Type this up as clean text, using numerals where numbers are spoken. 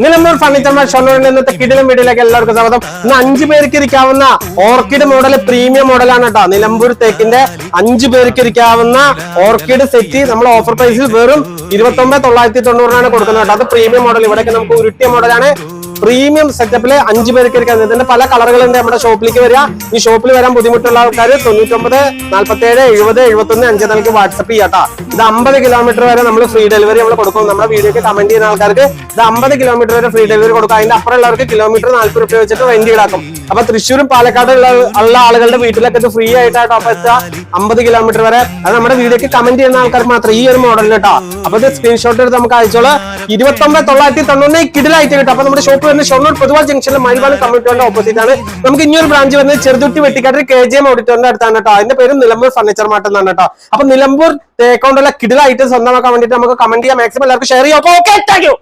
Nilambur furniture mart ഷൊർണൂരിൽ ഇന്നത്തെ കിടിലം വീഡിയോയിലേക്ക് എല്ലാവർക്കും സ്വാഗതം. ഇന്ന് 5 പേർക്ക് ഇരിക്കാവുന്ന ഓർക്കിഡ് മോഡൽ പ്രീമിയം മോഡലാണ് കേട്ടോ. നിലമ്പൂർ തേക്കിന്റെ 5 പേർക്ക് ഇരിക്കാവുന്ന ഓർക്കിഡ് സെറ്റ് നമ്മൾ ഓഫർ പ്രൈസിൽ വെറും 29,990 കൊടുക്കുന്നത് കേട്ടോ. അത് പ്രീമിയം മോഡൽ. ഇവിടെയൊക്കെ നമുക്ക് ഉരുട്ടിയ മോഡലാണ്. പ്രീമിയം സെറ്റപ്പില് 5 പേർക്ക് ഇരിക്കുന്നത്. ഇതിന്റെ പല കളറുകളുണ്ട്. നമ്മുടെ ഷോപ്പിലേക്ക് വരിക. ഈ ഷോപ്പിൽ വരാൻ ബുദ്ധിമുട്ടുള്ള ആൾക്കാർ 99 47 70 71 5 വാട്സപ്പ് ചെയ്യാട്ടോ. ഇത് 50 കിലോമീറ്റർ വരെ നമ്മൾ ഫ്രീ ഡെലിവറി നമ്മൾ കൊടുക്കും. നമ്മുടെ വീഡിയോക്ക് കമന്റ് ചെയ്യുന്ന ആൾക്കാർക്ക് ഇത് 50 കിലോമീറ്റർ വരെ ഫ്രീ ഡെലിവറി കൊടുക്കും. അതിന്റെ അപ്പുറമുള്ളവർക്ക് കിലോമീറ്റർ 40 രൂപ വെച്ചിട്ട് റെന്റ് ഈടാക്കും. അപ്പൊ തൃശ്ശൂരും പാലക്കാടും ഉള്ള ആളുകളുടെ വീട്ടിലൊക്കെ ഇത് ഫ്രീ ആയിട്ടാട്ടോ അപ്പൊ എത്തുക. 50 കിലോമീറ്റർ വരെ. അത് നമ്മുടെ വീഡിയോക്ക് കമന്റ് ചെയ്യുന്ന ആൾക്കാർക്ക് മാത്രം ഈ ഒരു മോഡലിൽ കേട്ടോ. അപ്പൊ ഇത് സ്ക്രീൻഷോട്ട് എടുത്ത് നമുക്ക് അയച്ചോളൂ. 29,990 കിടിലായിട്ട് കിട്ടും. അപ്പൊ നമ്മുടെ ഷോപ്പ് വരുന്നത് ഷൊർണൂർ പൊതുവാൾ ജംഗ്ഷനിലെ മൈൽവാൻ കമ്മ്യൂണിറ്റിയുടെ ഓപ്പോസിറ്റ് ആണ്. നമുക്ക് ഇനിയൊരു ബ്രാഞ്ച് വരുന്നത് ചെറുതുരുത്തി വെട്ടിക്കാട്ടിൽ KGM ഓഡിറ്റോറിന്റെ അടുത്താണ് കേട്ടോ. അതിന്റെ പേര് നിലമ്പൂർ ഫർണിച്ചർ മാർട്ട് എന്നാണ് കേട്ടോ. അപ്പൊ നിലമ്പൂർ തേക്കൊണ്ടുള്ള കിടില ഐറ്റം സ്വന്തമാക്കാൻ വേണ്ടിട്ട് നമുക്ക് കമന്റ് ചെയ്യാം. മാക്സിമം എല്ലാവർക്കും ഷെയർ ചെയ്യാം. Okay, thank you.